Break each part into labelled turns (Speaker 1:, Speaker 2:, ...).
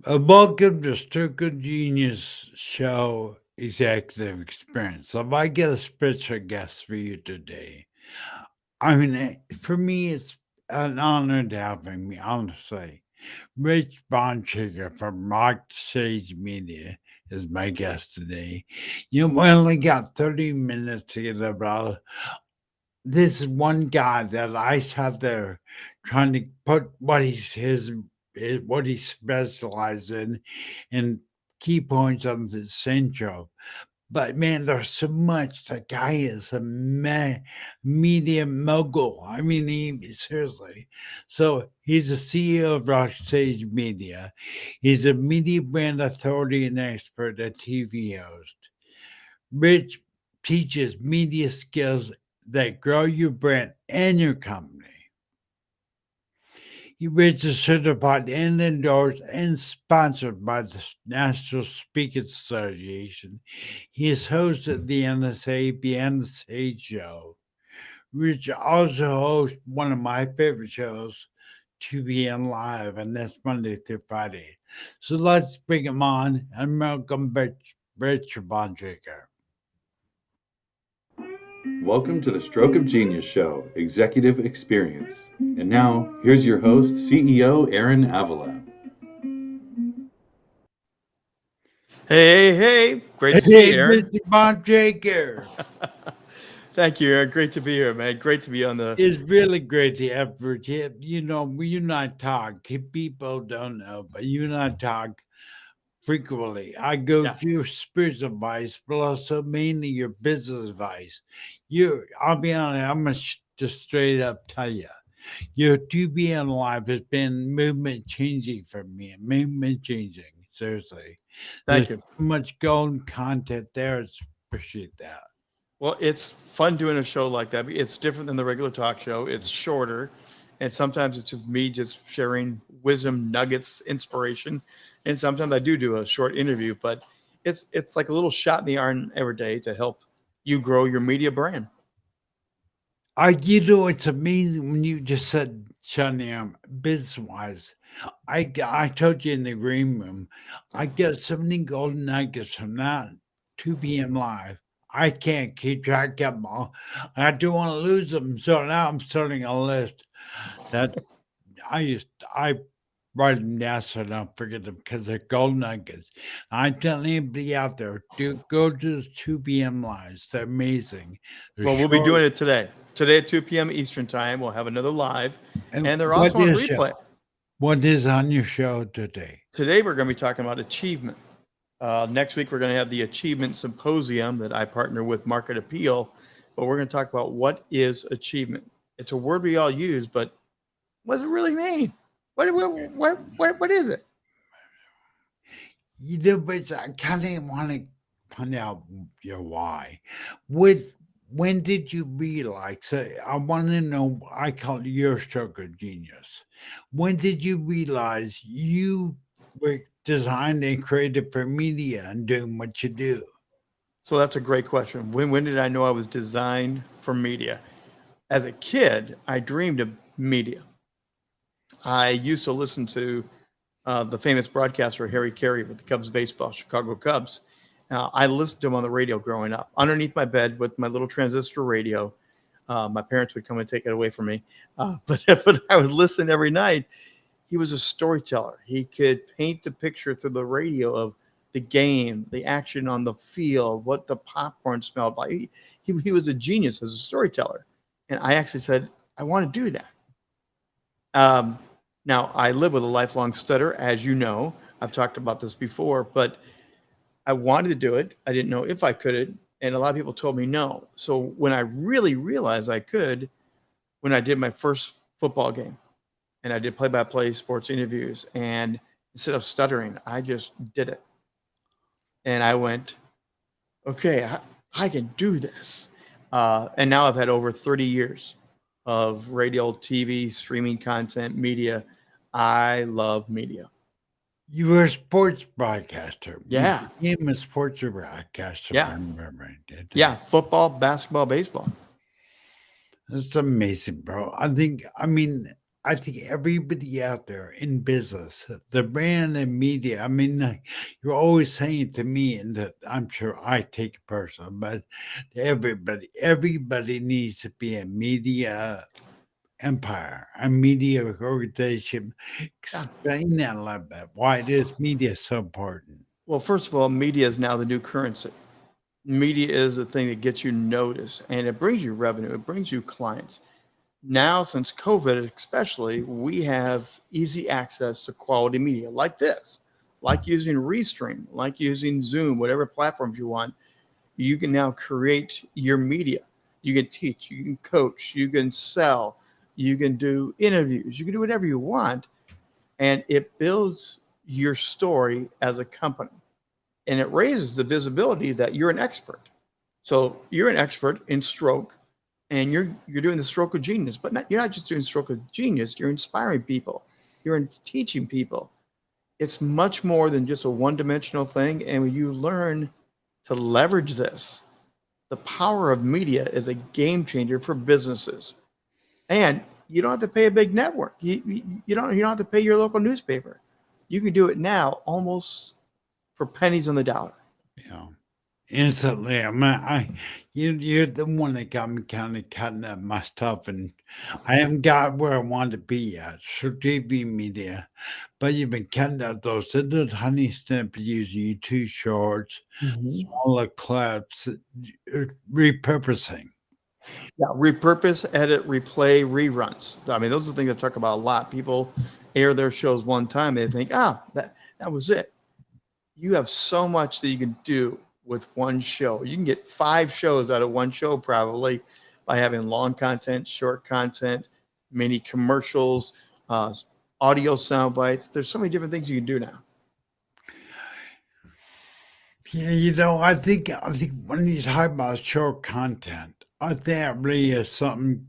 Speaker 1: Welcome to Circle Genius Show Executive Experience. So, if I get a special guest for you today, for me, it's an honor to having me, honestly. Rich Bontrager from Rock Stage Media is my guest today. We only got 30 minutes to get about this is one guy that I sat there trying to put what he specializes in and key points on this intro. But man, there's so much. The guy is a media mogul. Seriously. So he's the CEO of Rockstage Media. He's a media brand authority and expert, a TV host. Rich teaches media skills that grow your brand and your company. Rich is certified and endorsed and sponsored by the National Speakers Association. He is host of the NSA Beyond the Stage show. Rich also hosts one of my favorite shows, 2 p.m. Live, and that's Monday through Friday. So let's bring him on and welcome Rich Bontrager.
Speaker 2: Welcome to the Stroke of Genius Show, Executive Experience. And now, here's your host, CEO Aaron Avila.
Speaker 3: Hey, great to see
Speaker 1: Hey,
Speaker 3: you, Aaron.
Speaker 1: Mr. Bontrager.
Speaker 3: Thank you, Aaron. Great to be here, man. Great to be on the.
Speaker 1: It's really great to have Rich. You and I talk. People don't know, but you and I talk frequently. I go
Speaker 3: Yeah.
Speaker 1: through your spiritual advice, but also mainly your business advice. I'll be honest, I'm gonna just straight up tell you, your 2BN life has been movement changing for me. Movement changing, seriously. There's
Speaker 3: Thank you.
Speaker 1: so much golden content there. Appreciate that.
Speaker 3: Well, it's fun doing a show like that. It's different than the regular talk show. It's shorter, and sometimes it's just me just sharing wisdom nuggets, inspiration, and sometimes I do a short interview. But it's like a little shot in the arm every day to help you grow your media brand.
Speaker 1: It's amazing when you just said, Shania, business wise. I told you in the green room, I get so many golden nuggets from that 2 p.m. live. I can't keep track of them all. I don't want to lose them. So now I'm starting a list that I write them down so I don't forget them because they're gold nuggets. I tell anybody out there, go to the 2 p.m. lives. They're amazing. They're
Speaker 3: Well, we'll be
Speaker 1: short.
Speaker 3: doing it today. Today at 2 p.m. Eastern time, we'll have another live,
Speaker 1: And
Speaker 3: and they're also on replay.
Speaker 1: What is on your show today?
Speaker 3: Today, we're going to be talking about achievement. Next week, we're going to have the Achievement Symposium that I partner with Market Appeal, but we're going to talk about what is achievement. It's a word we all use, but what does it really mean? What is it?
Speaker 1: But I kind of want to find out your why. What, when did you realize? So I want to know. I call it your stroke of genius. When did you realize you were designed and created for media and doing what you do?
Speaker 3: So that's a great question. When did I know I was designed for media? As a kid, I dreamed of media. I used to listen to the famous broadcaster Harry Carey with the Cubs baseball, Chicago Cubs. I listened to him on the radio growing up, underneath my bed with my little transistor radio. My parents would come and take it away from me, but I would listen every night. He was a storyteller. He could paint the picture through the radio of the game, the action on the field, what the popcorn smelled like. He was a genius as a storyteller, and I actually said, I want to do that. Um, Now, I live with a lifelong stutter, as you know. I've talked about this before, but I wanted to do it. I didn't know if I could, and a lot of people told me no. So when I really realized I could, when I did my first football game, and I did play-by-play sports interviews, and instead of stuttering, I just did it. And I went, okay, I can do this. And now I've had over 30 years of radio, TV, streaming content, media. I love media.
Speaker 1: You were a sports broadcaster.
Speaker 3: Yeah.
Speaker 1: You became a sports broadcaster.
Speaker 3: Yeah.
Speaker 1: I remember.
Speaker 3: Yeah. Football, basketball, baseball.
Speaker 1: That's amazing, bro. I mean, I think everybody out there in business, the brand and media, I mean, you're always saying to me, and that I'm sure I take it personal, but everybody needs to be a media empire, a media organization.
Speaker 3: Yeah.
Speaker 1: Explain that a little bit. Why is media so important?
Speaker 3: Well, first of all, media is now the new currency. Media is the thing that gets you noticed and it brings you revenue, it brings you clients. Now, since COVID, especially, we have easy access to quality media like this, like using Restream, like using Zoom, whatever platforms you want. You can now create your media. You can teach, you can coach, you can sell, you can do interviews, you can do whatever you want. And it builds your story as a company and it raises the visibility that you're an expert. So you're an expert in stroke and you're doing the stroke of genius, but you're not just doing stroke of genius, you're inspiring people, you're teaching people. It's much more than just a one-dimensional thing. And when you learn to leverage this, the power of media is a game changer for businesses. And you don't have to pay a big network. You don't have to pay your local newspaper. You can do it now almost for pennies on the dollar.
Speaker 1: Yeah. Instantly, I mean, you're the one that got me kind of cutting up my stuff, and I haven't got where I want to be yet. So TV media, but you've been cutting out those little honey snippets using YouTube shorts,
Speaker 3: Mhm.
Speaker 1: smaller clips, repurposing.
Speaker 3: Yeah, repurpose, edit, replay, reruns. I mean, those are the things I talk about a lot. People air their shows one time, they think, that was it. You have so much that you can do with one show. You can get 5 shows out of one show probably by having long content, short content, mini commercials, audio sound bites. There's so many different things you can do now.
Speaker 1: Yeah, I think when you talk about short content, I think that really is something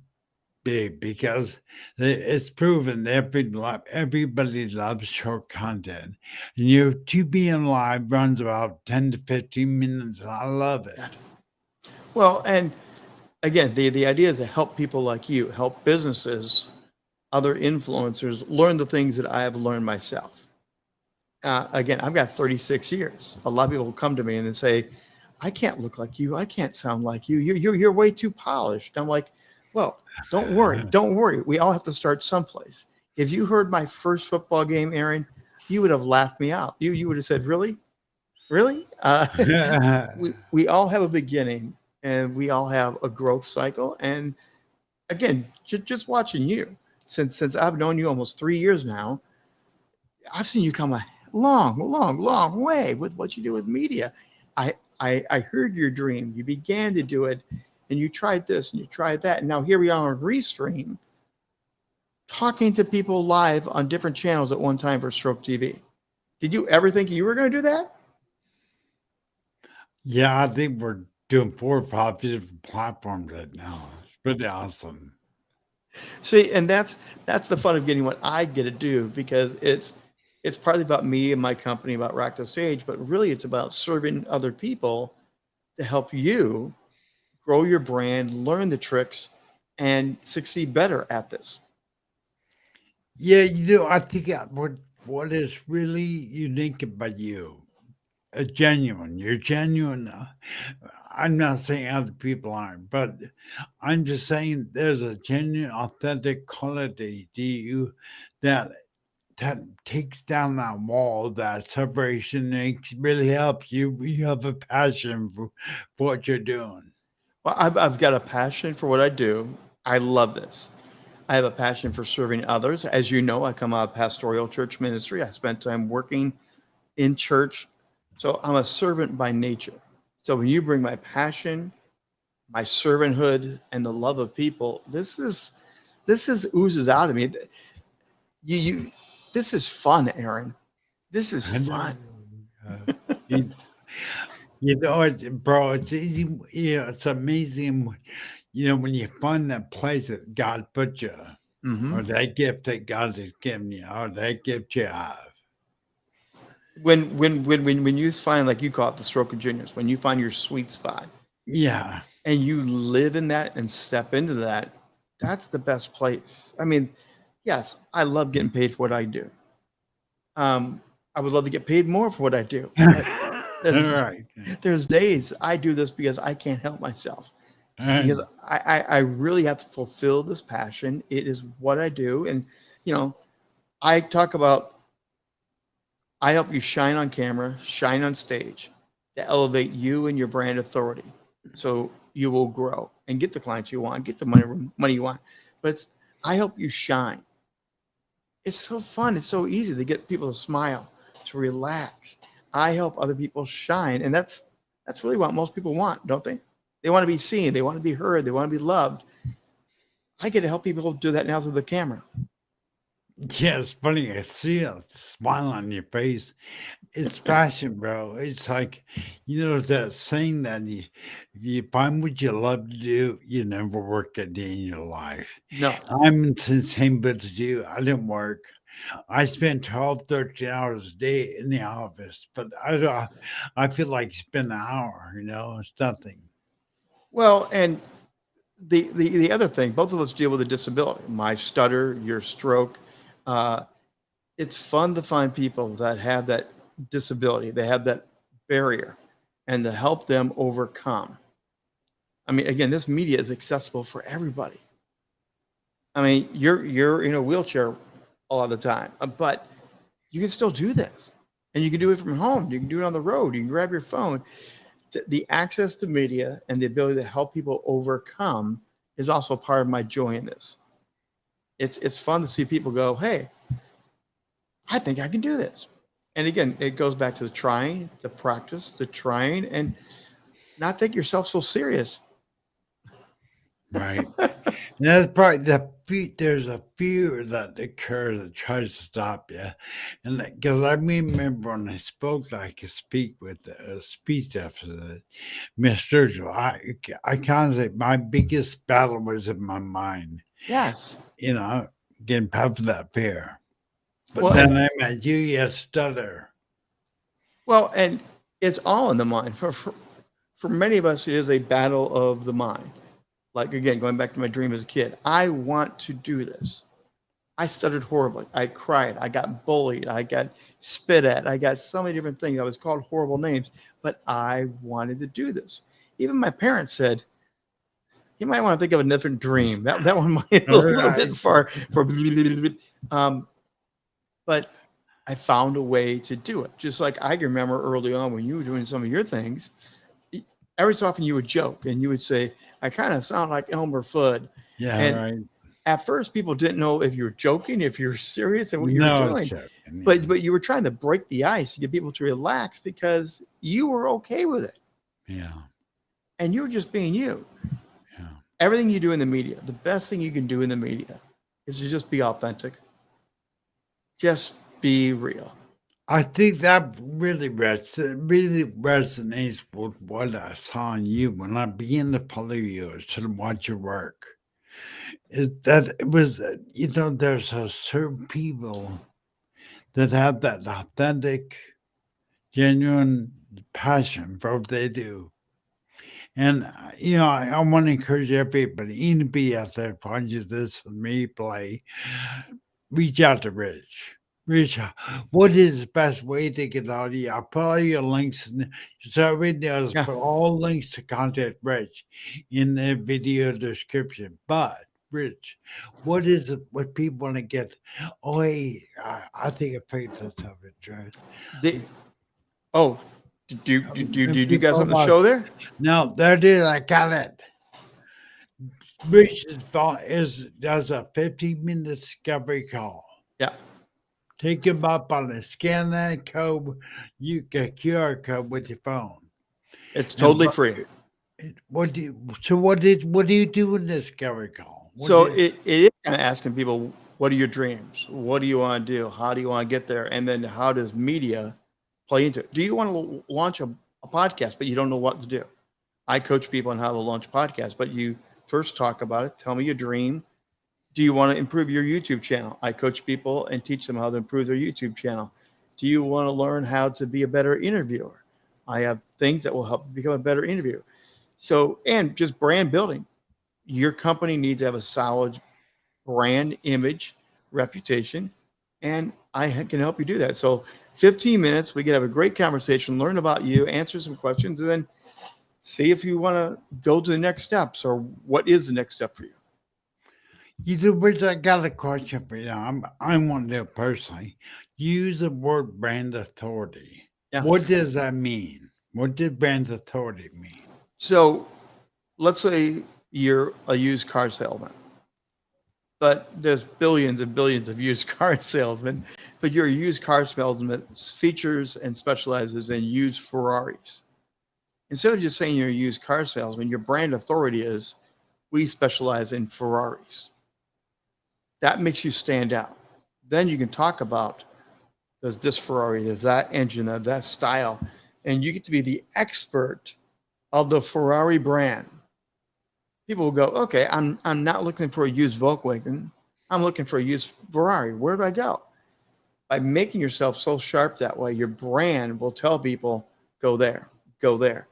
Speaker 1: big because it's proven that everybody loves short content. And your 2 live runs about 10 to 15 minutes. I love it.
Speaker 3: Well, and again, the idea is to help people like you, help businesses, other influencers learn the things that I have learned myself. Again, I've got 36 years. A lot of people will come to me and they say, I can't look like you. I can't sound like you. You're way too polished. I'm like, well, don't worry. Don't worry. We all have to start someplace. If you heard my first football game, Aaron, you would have laughed me out. You would have said, really? Really? We all have a beginning and we all have a growth cycle. And again, just watching you since I've known you almost 3 years now, I've seen you come a long way with what you do with media. I heard your dream. You began to do it, and you tried this and you tried that, and now here we are on Restream, talking to people live on different channels at one time for Stroke TV. Did you ever think you were going to do that?
Speaker 1: Yeah, I think we're doing 4 or 5 different platforms right now. It's pretty awesome.
Speaker 3: See, and that's the fun of getting what I get to do because it's partly about me and my company about Rock the Stage, but really it's about serving other people to help you grow your brand, learn the tricks, and succeed better at this.
Speaker 1: Yeah, I think what is really unique about you, genuine. You're genuine. I'm not saying other people aren't, but I'm just saying there's a genuine, authentic quality to you that that takes down that wall, that separation, and really helps you. You have a passion for what you're doing.
Speaker 3: Well, I've got a passion for what I do. I love this. I have a passion for serving others. As you know, I come out of pastoral church ministry. I spent time working in church. So I'm a servant by nature. So when you bring my passion, my servanthood, and the love of people, this is oozes out of me. You this is fun, Aaron. This is
Speaker 1: I know.
Speaker 3: fun.
Speaker 1: You, bro, it's easy. It's amazing. When you find that place that God put you, or
Speaker 3: Mhm.
Speaker 1: that gift that God has given you, or that gift you have.
Speaker 3: When you find, like you call it, the stroke of genius, when you find your sweet spot
Speaker 1: Yeah.
Speaker 3: and you live in that and step into that, that's the best place. I mean, Yes, I love getting paid for what I do. I would love to get paid more for what I do. But there's,
Speaker 1: Right.
Speaker 3: there's days I do this because I can't help myself. Because
Speaker 1: And
Speaker 3: I really have to fulfill this passion. It is what I do. And, you know, I talk about, I help you shine on camera, shine on stage to elevate you and your brand authority. So you will grow and get the clients you want, get the money you want. But I help you shine. It's so fun. It's so easy to get people to smile, to relax. I help other people shine. And that's really what most people want, don't they? They want to be seen, they want to be heard, they want to be loved. I get to help people do that now through the camera.
Speaker 1: yeah, it's funny. I see a smile on your face. It's passion, bro. It's like, that saying that if you find what you love to do, you never work a day in your life.
Speaker 3: No.
Speaker 1: I'm in the same boat as you. I didn't work. I spend 12, 13 hours a day in the office, but I feel like spend an hour, it's nothing.
Speaker 3: Well, and the other thing, both of us deal with a disability. My stutter, your stroke. Uh, it's fun to find people that have that disability, they have that barrier, and to help them overcome. I mean, again, this media is accessible for everybody. I mean, you're in a wheelchair a lot of the time, but you can still do this, and you can do it from home. You can do it on the road. You can grab your phone. The access to media and the ability to help people overcome is also part of my joy in this. It's fun to see people go, hey, I think I can do this. And again, it goes back to the trying, the practice, the trying, and not take yourself so serious.
Speaker 1: Right. And that's probably there's a fear that occurs that tries to stop you. And because I remember when I spoke, I could speak with a speech deficit, Miss Sturgill, I can't say my biggest battle was in my mind,
Speaker 3: Yes.
Speaker 1: getting past that fear. But
Speaker 3: Well,
Speaker 1: then I met you stutter.
Speaker 3: and it's all in the mind. For many of us, it is a battle of the mind. Like, again, going back to my dream as a kid, I want to do this. I stuttered horribly. I cried. I got bullied. I got spit at. I got so many different things. I was called horrible names, but I wanted to do this. Even my parents said, you might want to think of a different dream. That one might be a little bit far. But I found a way to do it. Just like I can remember early on when you were doing some of your things, every so often you would joke and you would say, I kind of sound like Elmer Fudd.
Speaker 1: Yeah,
Speaker 3: And
Speaker 1: right.
Speaker 3: at first people didn't know if you were joking, if you were serious and what you were
Speaker 1: No,
Speaker 3: doing.
Speaker 1: it's joking,
Speaker 3: But you were trying to break the ice to get people to relax because you were okay with it.
Speaker 1: yeah,
Speaker 3: And you were just being you.
Speaker 1: yeah.
Speaker 3: Everything you do in the media, the best thing you can do in the media is to just be authentic. Just be real.
Speaker 1: I think that really resonates with what I saw in you when I began to follow you to watch your work. Is that it was, there's a certain people that have that authentic, genuine passion for what they do. And, I want to encourage everybody, anybody out there watching this and me play, reach out to Rich. Rich, what is the best way to get out of you? I'll put all your links in so everybody knows,
Speaker 3: Yeah.
Speaker 1: put all links to contact Rich in the video description. But Rich, what is it what people want to get? Oh, hey, I think I figured this out, Rich.
Speaker 3: Do you
Speaker 1: People
Speaker 3: got something to
Speaker 1: watch.
Speaker 3: show there?
Speaker 1: No, there it is. I got it. Rich does a 15-minute discovery call.
Speaker 3: Yeah.
Speaker 1: Take him up on it. Scan that code. You get QR code with your phone.
Speaker 3: It's totally free.
Speaker 1: What do you do in this discovery call?
Speaker 3: It is kind of asking people, what are your dreams? What do you want to do? How do you want to get there? And then how does media play into it? Do you want to launch a podcast, but you don't know what to do? I coach people on how to launch a podcast, but you first talk about it. Tell me your dream. Do you want to improve your YouTube channel? I coach people and teach them how to improve their YouTube channel. Do you want to learn how to be a better interviewer? I have things that will help you become a better interviewer. So, and just brand building. Your company needs to have a solid brand image, reputation, and I can help you do that. So 15 minutes, we can have a great conversation, learn about you, answer some questions, and then see if you want to go to the next steps or what is the next step for you.
Speaker 1: You know, Rich, I got a question for you. I want to know personally. You use the word brand authority.
Speaker 3: Yeah.
Speaker 1: What does that mean? What does brand authority mean?
Speaker 3: So let's say you're a used car salesman, but there's billions and billions of used car salesmen, but you're a used car salesman that features and specializes in used Ferraris. Instead of just saying you're a used car salesman, your brand authority is we specialize in Ferraris. That makes you stand out. Then you can talk about there's this Ferrari, there's that engine, that style, and you get to be the expert of the Ferrari brand. People will go, okay, I'm not looking for a used Volkswagen. I'm looking for a used Ferrari. Where do I go? By making yourself so sharp that way, your brand will tell people, go there, go there.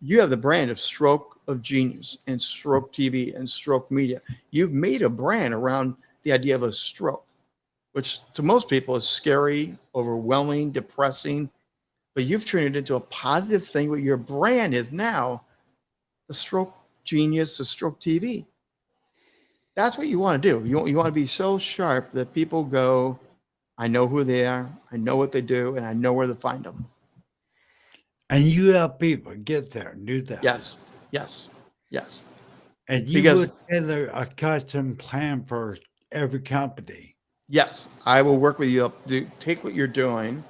Speaker 3: You have the brand of Stroke of Genius and Stroke TV and Stroke Media. You've made a brand around the idea of a stroke, which to most people is scary, overwhelming, depressing, but you've turned it into a positive thing. What your brand is now, the Stroke Genius, the Stroke TV. That's what you want to do. You want to be so sharp that people go, I know who they are, I know what they do, and I know where to find them.
Speaker 1: And you help people get there and do that.
Speaker 3: Yes, yes, yes.
Speaker 1: And you
Speaker 3: Because-
Speaker 1: would tailor a custom plan for every company.
Speaker 3: Yes, I will work with you up to take what you're doing.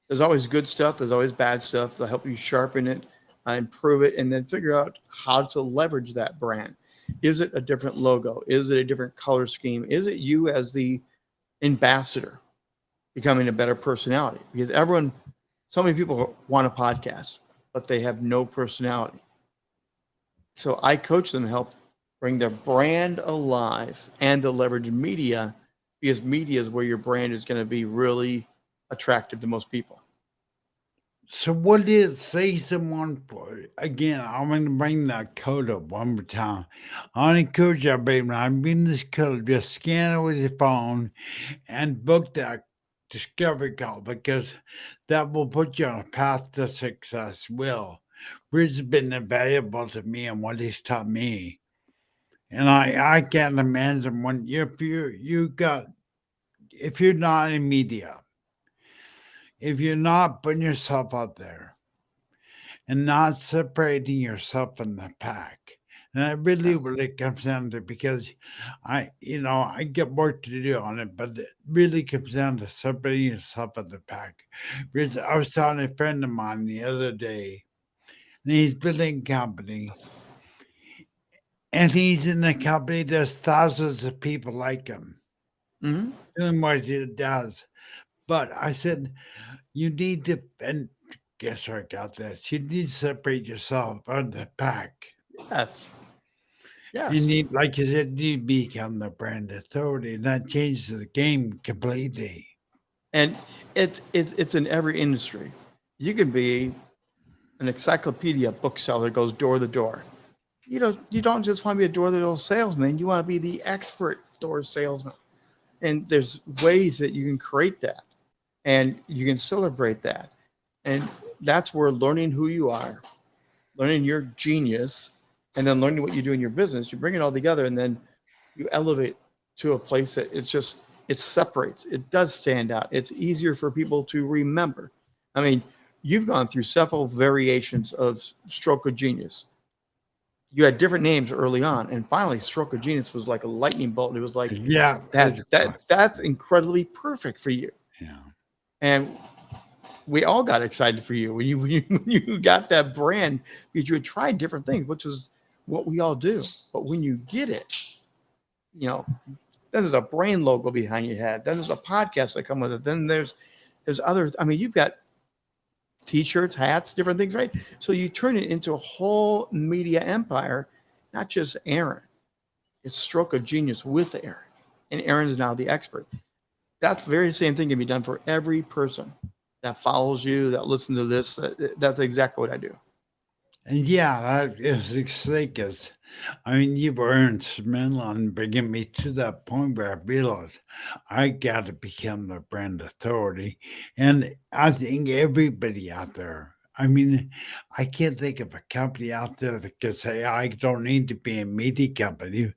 Speaker 3: There's always good stuff. There's always bad stuff to help you sharpen it, improve it, and then figure out how to leverage that brand. Is it a different logo? Is it a different color scheme? Is it you as the ambassador becoming a better personality? Because so many people want a podcast, but they have no personality. So I coach them, help bring their brand alive and to leverage media, because media is where your brand is going to be really attractive to most people.
Speaker 1: So what is, say someone, again, I'm going to bring that code up one more time. I want to encourage everybody, when I bring this code, just scan it with your phone and book that discovery call, because that will put you on a path to success. Rich has been invaluable to me and what he's taught me. And I can't imagine when if you're not in media, if you're not putting yourself out there and not separating yourself from the pack. And that really comes down to, because I get work to do on it, but it really comes down to separating yourself from the pack. Because I was telling a friend of mine the other day, and he's building a company, and he's in a company there's thousands of people like him doing what he does. But I said, you need to, and guess where I got this? You need to separate yourself from the pack.
Speaker 3: Yes. Yes.
Speaker 1: You need, like you said, you become the brand authority, and that changes the game completely.
Speaker 3: And it's in every industry. You can be an encyclopedia bookseller that goes door to door. You don't just want to be a door-to-door salesman. You want to be the expert door salesman. And there's ways that you can create that, and you can celebrate that. And that's where learning who you are, learning your genius, and then learning what you do in your business, you bring it all together, and then you elevate to a place that it separates. It does stand out. It's easier for people to remember. I mean, you've gone through several variations of Stroke of Genius. You had different names early on, and finally Stroke of Genius was like a lightning bolt. It was like,
Speaker 1: Yeah,
Speaker 3: that's incredibly perfect for you.
Speaker 1: Yeah.
Speaker 3: And we all got excited for you when you got that brand, because you had tried different things, which is what we all do. But when you get it, then there's a brand logo behind your head. Then there's a podcast that come with it. Then there's others. I mean, you've got T-shirts, hats, different things, right? So you turn it into a whole media empire, not just Aaron. It's Stroke of Genius with Aaron, and Aaron's now the expert. That's the very same thing can be done for every person that follows you, that listens to this. That's exactly what I do.
Speaker 1: And yeah, that is exciting. I mean, you were instrumental in bringing me to that point where I realized I got to become the brand authority. And I think everybody out there, I mean, I can't think of a company out there that could say, I don't need to be a media company,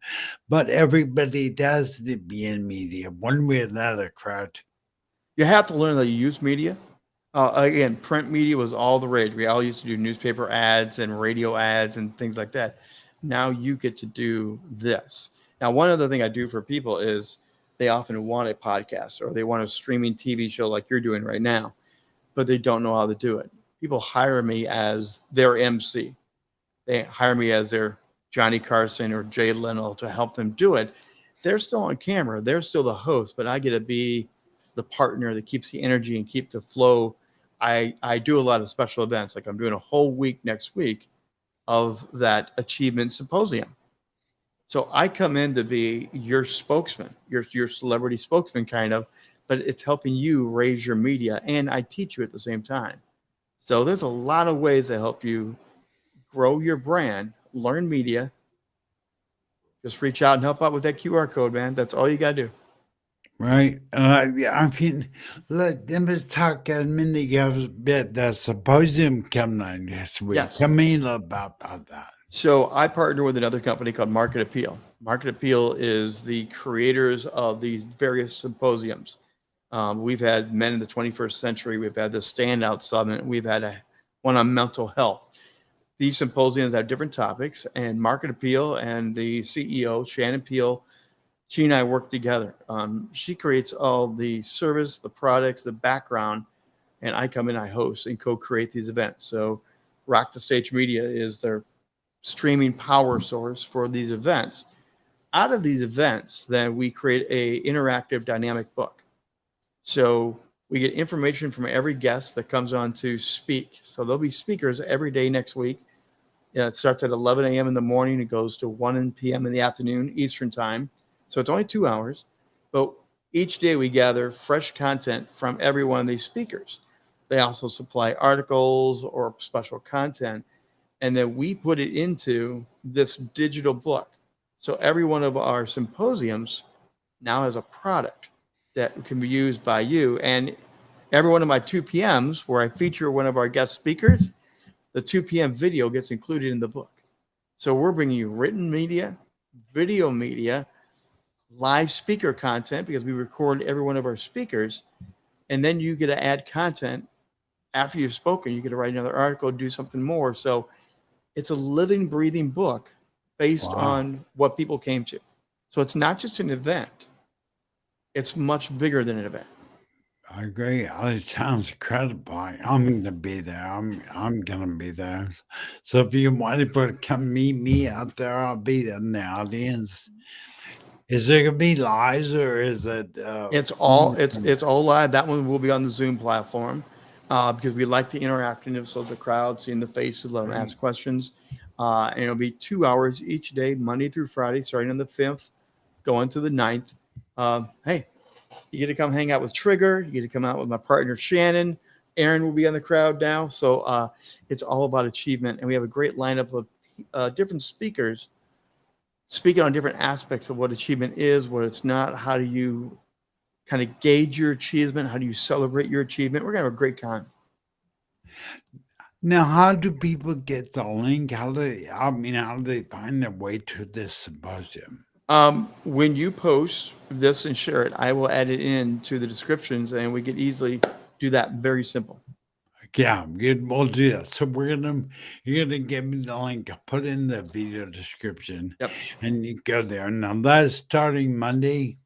Speaker 1: but everybody does need to be in media one way or another, crowd.
Speaker 3: You have to learn that you use media. Again, print media was all the rage. We all used to do newspaper ads and radio ads and things like that. Now you get to do this. Now, one other thing I do for people is they often want a podcast or they want a streaming TV show like you're doing right now, but they don't know how to do it. People hire me as their MC. They hire me as their Johnny Carson or Jay Leno to help them do it. They're still on camera. They're still the host, but I get to be the partner that keeps the energy and keep the flow. I do a lot of special events. Like I'm doing a whole week next week of that achievement symposium. So I come in to be your spokesman, your celebrity spokesman kind of, but it's helping you raise your media and I teach you at the same time. So there's a lot of ways to help you grow your brand, learn media. Just reach out and help out with that QR code, man. That's all you got to do.
Speaker 1: Right. Yeah, I mean, let me talk a minute a bit. The symposium coming on this week.
Speaker 3: Yes.
Speaker 1: Tell me a little about that.
Speaker 3: So I partner with another company called Market Appeal. Market Appeal is the creators of these various symposiums. We've had Men in the 21st Century. We've had the Standout Summit. We've had one on mental health. These symposiums have different topics, and Market Appeal and the CEO, Shannon Peel, she and I work together. She creates all the service, the products, the background, and I come in, I host and co-create these events. So Rock the Stage Media is their streaming power source for these events. Out of these events, then we create a interactive dynamic book. So we get information from every guest that comes on to speak. So there'll be speakers every day next week. It starts at 11 a.m. in the morning. It goes to 1 p.m. in the afternoon, Eastern time. So it's only 2 hours. But each day we gather fresh content from every one of these speakers. They also supply articles or special content. And then we put it into this digital book. So every one of our symposiums now has a product that can be used by you. And every one of my 2 p.m.s where I feature one of our guest speakers, the 2 p.m. video gets included in the book. So we're bringing you written media, video media, live speaker content because we record every one of our speakers. And then you get to add content after you've spoken. You get to write another article, do something more. So it's a living, breathing book based on what people came to. So it's not just an event. It's much bigger than an event.
Speaker 1: I agree. It sounds incredible. I'm going to be there. I'm going to be there. So if you want to come meet me out there, I'll be there in the audience. Is it going to be live or is it?
Speaker 3: It's all live. That one will be on the Zoom platform because we like the interactiveness of the crowd, seeing the faces, let them ask questions. And it'll be 2 hours each day, Monday through Friday, starting on the 5th, going to the 9th. Hey, you get to come hang out with Trigger. You get to come out with my partner, Shannon. Aaron will be on the crowd now. So it's all about achievement. And we have a great lineup of different speakers speaking on different aspects of what achievement is, what it's not. How do you kind of gauge your achievement? How do you celebrate your achievement? We're going to have a great time.
Speaker 1: Now, how do people get the link? How do they find their way to this symposium?
Speaker 3: When you post this and share it, I will add it in to the descriptions and we can easily do that. Very simple.
Speaker 1: Yeah, we'll do that. So you're gonna give me the link. I'll put it in the video description.
Speaker 3: Yep.
Speaker 1: And you go there. Now that's starting Monday.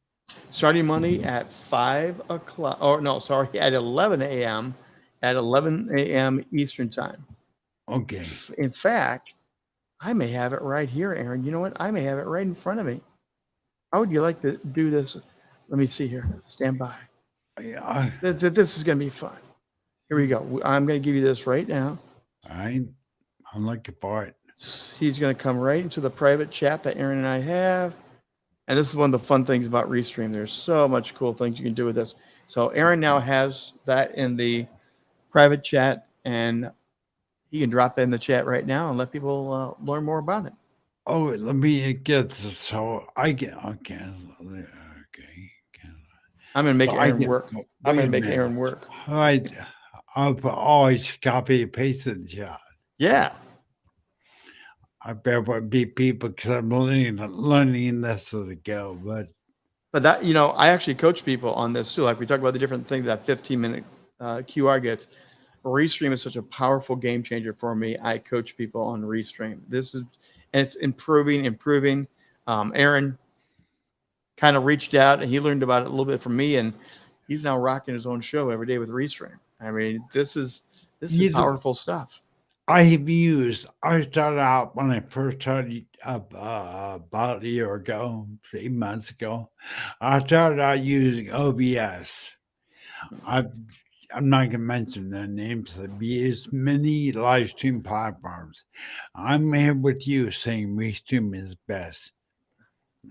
Speaker 3: Starting Monday at 5 o'clock. Oh no, sorry, at 11 a.m. At 11 a.m. Eastern time.
Speaker 1: Okay.
Speaker 3: In fact, I may have it right here, Aaron. You know what? I may have it right in front of me. How would you like to do this? Let me see here. Stand by.
Speaker 1: Yeah.
Speaker 3: This is going to be fun. Here we go. I'm going to give you this right now.
Speaker 1: All right. I'm looking for it.
Speaker 3: He's going to come right into the private chat that Aaron and I have. And this is one of the fun things about Restream. There's so much cool things you can do with this. So Aaron now has that in the private chat, and he can drop that in the chat right now and let people learn more about it.
Speaker 1: Oh, let me get this. So I get okay. Okay.
Speaker 3: I'm going to make
Speaker 1: So I
Speaker 3: Aaron
Speaker 1: get.
Speaker 3: work. I'm
Speaker 1: Wait
Speaker 3: going
Speaker 1: a
Speaker 3: to make
Speaker 1: minute.
Speaker 3: Aaron work.
Speaker 1: All right. I'll always copy and paste it in the chat.
Speaker 3: Yeah.
Speaker 1: I bet would be people because I'm learning this as I go.
Speaker 3: But that, I actually coach people on this too. Like we talk about the different things that 15-minute QR gets. Restream is such a powerful game changer for me. I coach people on Restream. And it's improving. Aaron kind of reached out and he learned about it a little bit from me, and he's now rocking his own show every day with Restream. I mean, this is
Speaker 1: You know,
Speaker 3: powerful stuff.
Speaker 1: I started out when I first started about a year ago, 8 months ago. I started out using OBS. I'm not going to mention their names. I've used many live stream platforms. I'm here with you saying Restream is best.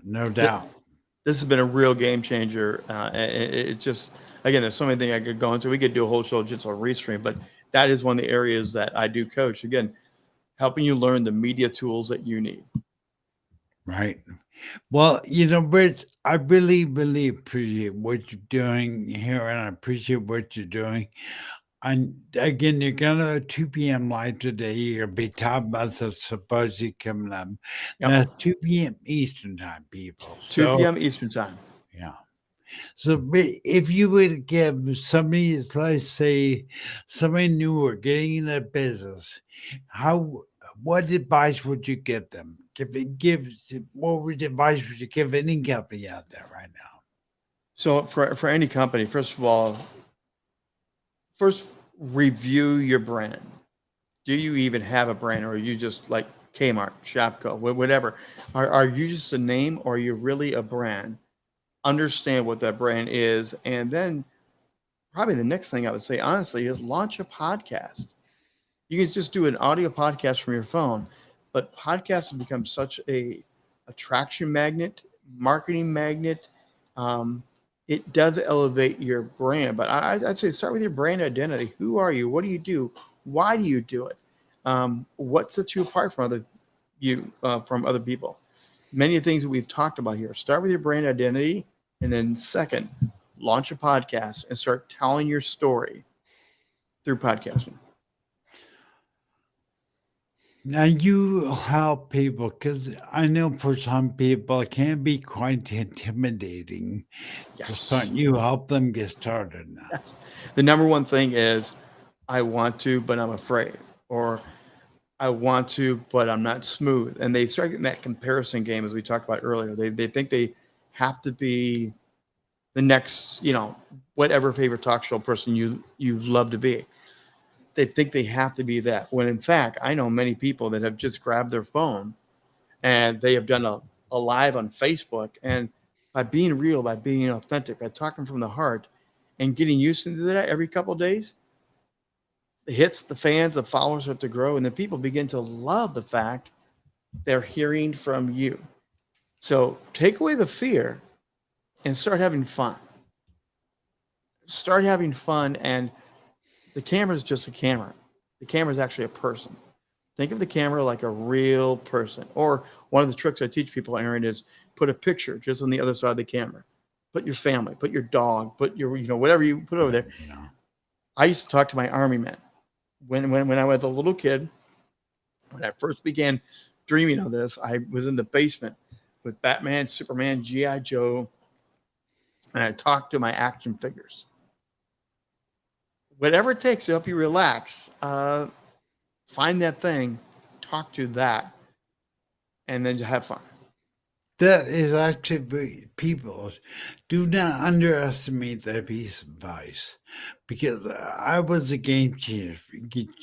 Speaker 1: No doubt.
Speaker 3: This has been a real game changer. It just, again, there's so many things I could go into. We could do a whole show just on Restream, but that is one of the areas that I do coach. Again, helping you learn the media tools that you need.
Speaker 1: Right. Well, Rich, I really, really appreciate what you're doing here, and I appreciate what you're doing. And again, you're gonna 2 p.m. live today. You're gonna be talking about the symposium coming up.
Speaker 3: Yep.
Speaker 1: That's 2 p.m. Eastern time, people.
Speaker 3: 2 p.m. Eastern time.
Speaker 1: Yeah. So if you would give somebody, let's say, somebody new or getting into business, what advice would you give them? What advice would you give any company out there right now?
Speaker 3: So for any company, first of all, review your brand. Do you even have a brand, or are you just like Kmart, Shopko, whatever? Are you just a name, or are you really a brand? Understand what that brand is, and then probably the next thing I would say, honestly, is launch a podcast. You can just do an audio podcast from your phone, but podcasts have become such a attraction magnet, marketing magnet. It does elevate your brand, but I'd say start with your brand identity. Who are you? What do you do? Why do you do it? What sets you apart from other people? Many of the things that we've talked about here. Start with your brand identity, and then second, launch a podcast and start telling your story through podcasting.
Speaker 1: Now you help people, because I know for some people it can be quite intimidating.
Speaker 3: Yes.
Speaker 1: You help them get started now.
Speaker 3: Yes. The number one thing is, I want to, but I'm afraid, or I want to, but I'm not smooth. And they start getting that comparison game, as we talked about earlier. They think they have to be the next, whatever favorite talk show person you love to be. They think they have to be that. When in fact, I know many people that have just grabbed their phone and they have done a live on Facebook. And by being real, by being authentic, by talking from the heart and getting used to that every couple of days, the hits, the fans, the followers start to grow. And then people begin to love the fact they're hearing from you. So take away the fear and start having fun. Start having fun, and the camera is just a camera. The camera is actually a person. Think of the camera like a real person. Or one of the tricks I teach people, Aaron, is put a picture just on the other side of the camera. Put your family, put your dog, put your, whatever you put over there.
Speaker 1: Yeah.
Speaker 3: I used to talk to my Army men. When I was a little kid, when I first began dreaming of this, I was in the basement with Batman, Superman, G.I. Joe, and I talked to my action figures. Whatever it takes to help you relax, find that thing, talk to that, and then have fun.
Speaker 1: That is actually, people do not underestimate that piece of advice, because I was a game changer.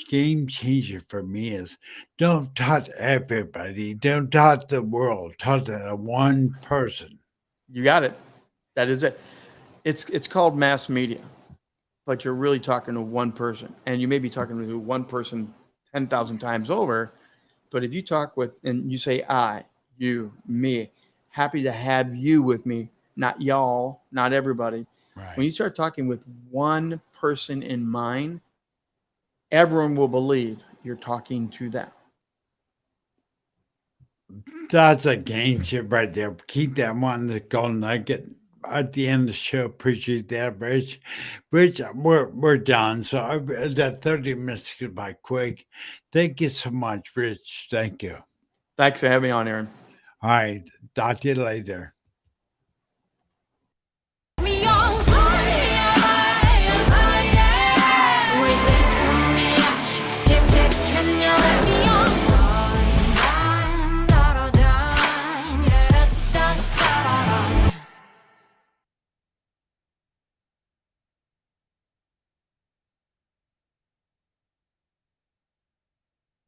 Speaker 1: Game changer for me is don't touch everybody, don't touch the world, touch that one person.
Speaker 3: You got it. That is it. It's called mass media, but you're really talking to one person, and you may be talking to one person 10,000 times over. But if you talk and you say I, you, me, happy to have you with me, not y'all, not everybody.
Speaker 1: Right.
Speaker 3: When you start talking with one person in mind, everyone will believe you're talking to them.
Speaker 1: That's a game chip right there. Keep that one, the golden nugget at the end of the show. Appreciate that, Rich. Rich, we're done. So that 30 minutes goes by quick. Thank you so much, Rich. Thank you.
Speaker 3: Thanks for having me on, Aaron.
Speaker 1: All right. Talk to you later.